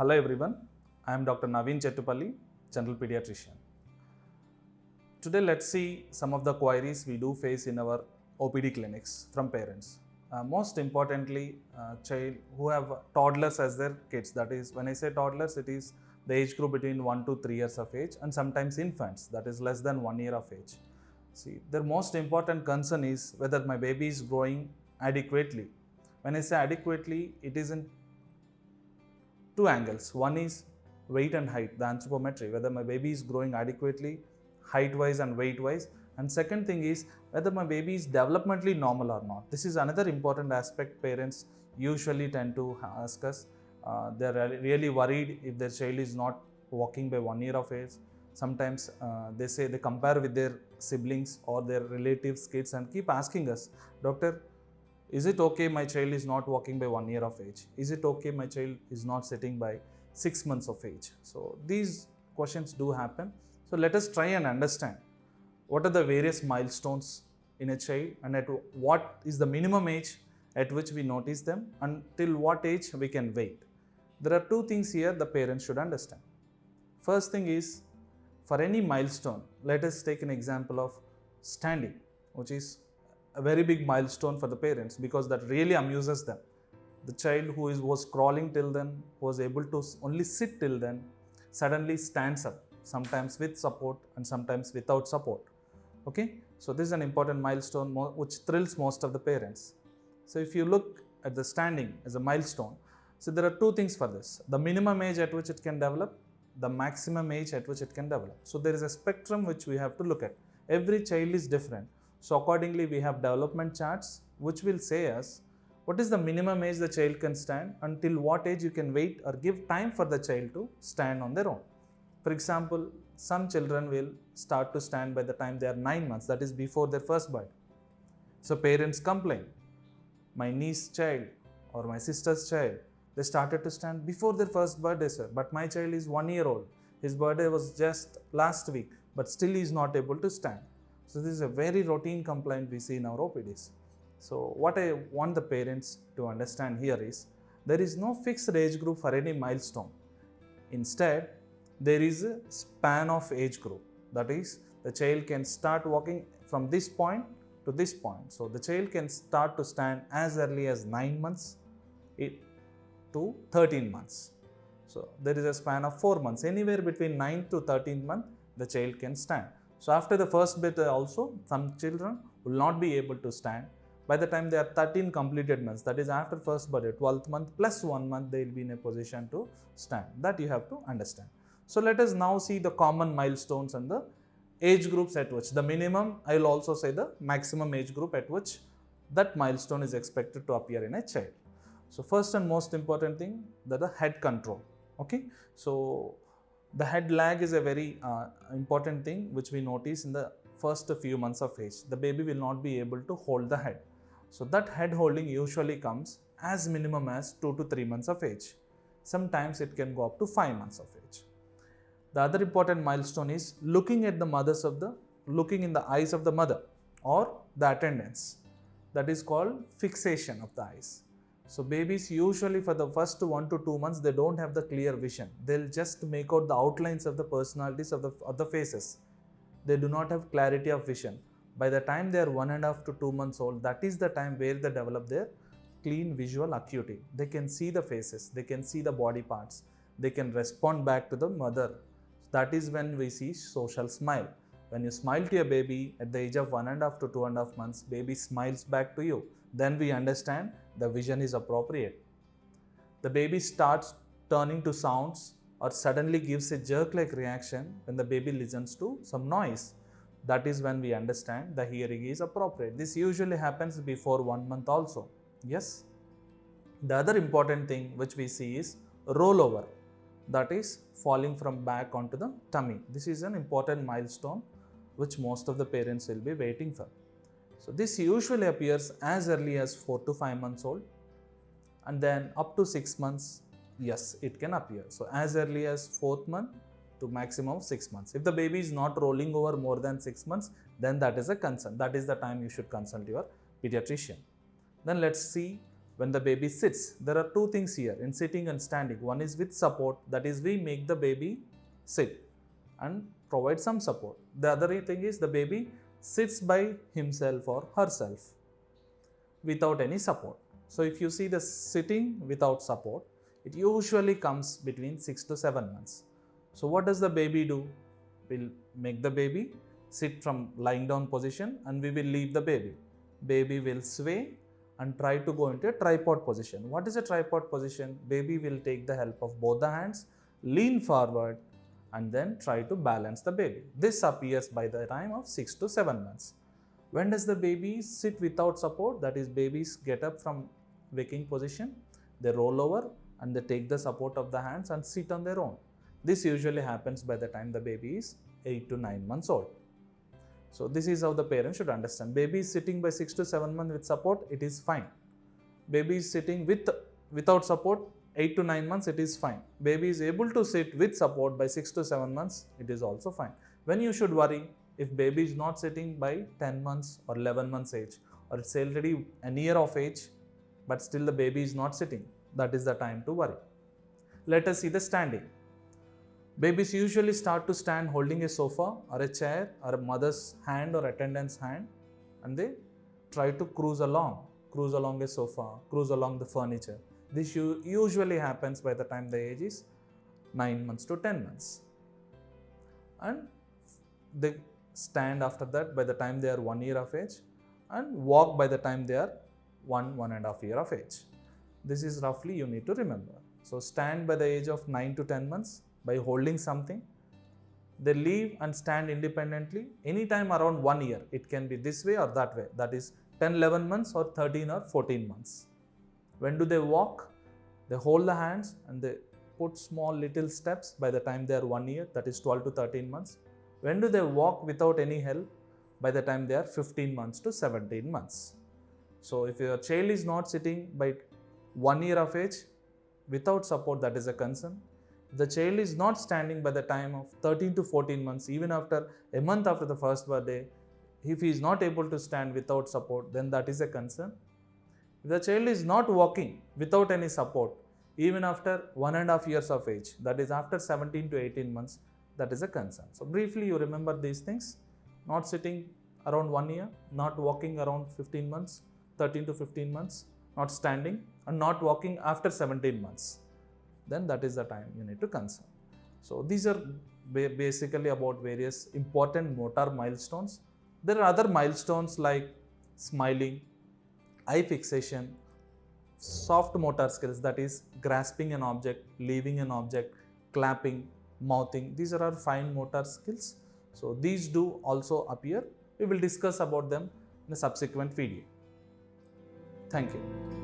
Hello everyone, I am Dr. Naveen Chettupalli, General Pediatrician. Today let's see some of the queries we do face in our OPD clinics from parents. Most importantly, child who have toddlers as their kids. That is, when I say toddlers, it is the age group between 1 to 3 years of age, and sometimes infants, that is less than 1 year of age. See, their most important concern is whether my baby is growing adequately. When I say adequately, it is in two angles. One is weight and height, the anthropometry, whether my baby is growing adequately, height wise and weight wise. And second thing is whether my baby is developmentally normal or not. This is another important aspect parents usually tend to ask us. They're really worried if their child is not walking by 1 year of age. Sometimes they say they compare with their siblings or their relatives' kids and keep asking us, Doctor, is it okay my child is not walking by 1 year of age? Is it okay my child is not sitting by 6 months of age? So these questions do happen. So let us try and understand what are the various milestones in a child and at what is the minimum age at which we notice them and till what age we can wait. There are two things here the parents should understand. First thing is, for any milestone, let us take an example of standing, which is a very big milestone for the parents because that really amuses them. The child who was crawling till then, was able to only sit till then, suddenly stands up, sometimes with support and sometimes without support. Okay, so this is an important milestone which thrills most of the parents. So if you look at the standing as a milestone, so there are two things for this: the minimum age at which it can develop, the maximum age at which it can develop. So there is a spectrum which we have to look at. Every child is different. So accordingly, we have development charts which will say us what is the minimum age the child can stand, until what age you can wait or give time for the child to stand on their own. For example, some children will start to stand by the time they are 9 months, that is before their first birth. So parents complain, my niece's child or my sister's child, they started to stand before their first birthday, sir, but my child is 1 year old. His birthday was just last week, but still he is not able to stand. So this is a very routine complaint we see in our OPDs. So what I want the parents to understand here is, there is no fixed age group for any milestone. Instead, there is a span of age group. That is, the child can start walking from this point to this point. So the child can start to stand as early as 9 months to 13 months. So there is a span of 4 months. Anywhere between 9 to 13 month, the child can stand. So after the first bit also, some children will not be able to stand. By the time they are 13 completed months, that is after first birthday, 12th month plus 1 month, they will be in a position to stand. That you have to understand. So let us now see the common milestones and the age groups at which, the minimum, I will also say the maximum age group at which that milestone is expected to appear in a child. So first and most important thing, that the head control. Okay, so the head lag is a very important thing which we notice in the first few months of age. The baby will not be able to hold the head. So that head holding usually comes as minimum as 2 to 3 months of age. Sometimes it can go up to 5 months of age. The other important milestone is looking in the eyes of the mother or the attendants. That is called fixation of the eyes. So babies usually for the first 1 to 2 months, they don't have the clear vision. They'll just make out the outlines of the personalities of the faces. They do not have clarity of vision. By the time they are 1.5 to 2 months old, that is the time where they develop their clean visual acuity. They can see the faces, they can see the body parts, they can respond back to the mother. That is when we see social smile. When you smile to a baby at the age of 1.5 to 2.5 months, baby smiles back to you. Then we understand the vision is appropriate. The baby starts turning to sounds or suddenly gives a jerk-like reaction when the baby listens to some noise. That is when we understand the hearing is appropriate. This usually happens before 1 month also. Yes. The other important thing which we see is rollover. That is falling from back onto the tummy. This is an important milestone which most of the parents will be waiting for. So this usually appears as early as 4 to 5 months old, and then up to 6 months, yes, it can appear. So as early as 4th month to maximum of 6 months. If the baby is not rolling over more than 6 months, then that is a concern. That is the time you should consult your pediatrician. Then let's see when the baby sits, there are two things here in sitting and standing. One is with support, that is we make the baby sit and provide some support. The other thing is the baby sits by himself or herself without any support. So if you see the sitting without support, it usually comes between 6 to 7 months. So what does the baby do? We'll make the baby sit from lying down position and we will leave the baby. Baby will sway and try to go into a tripod position. What is a tripod position? Baby will take the help of both the hands, lean forward and then try to balance the baby. This appears by the time of 6 to 7 months. When does the baby sit without support? That is, babies get up from waking position, they roll over and they take the support of the hands and sit on their own. This usually happens by the time the baby is 8 to 9 months old. So this is how the parent should understand. Baby is sitting by 6 to 7 months with support, it is fine. Baby is sitting without support 8 to 9 months, it is fine. Baby is able to sit with support by 6 to 7 months, it is also fine. When you should worry, if baby is not sitting by 10 months or 11 months age, or it's already a year of age, but still the baby is not sitting, that is the time to worry. Let us see the standing. Babies usually start to stand holding a sofa or a chair or a mother's hand or attendant's hand, and they try to cruise along a sofa, cruise along the furniture. This usually happens by the time the age is 9 months to 10 months. And they stand after that by the time they are 1 year of age and walk by the time they are 1.5 year of age. This is roughly you need to remember. So stand by the age of 9 to 10 months by holding something. They leave and stand independently anytime around 1 year. It can be this way or that way. That is 10, 11 months or 13 or 14 months. When do they walk? They hold the hands and they put small little steps by the time they are 1 year, that is 12 to 13 months. When do they walk without any help? By the time they are 15 months to 17 months. So if your child is not sitting by 1 year of age without support, that is a concern. The child is not standing by the time of 13 to 14 months, even after a month after the first birthday, if he is not able to stand without support, then that is a concern. If the child is not walking without any support, even after 1.5 years of age, that is after 17 to 18 months, that is a concern. So briefly you remember these things: not sitting around 1 year, not walking around 15 months, 13 to 15 months, not standing and not walking after 17 months. Then that is the time you need to concern. So these are basically about various important motor milestones. There are other milestones like smiling, eye fixation, soft motor skills, that is grasping an object, leaving an object, clapping, mouthing. These are our fine motor skills. So these do also appear. We will discuss about them in a subsequent video. Thank you.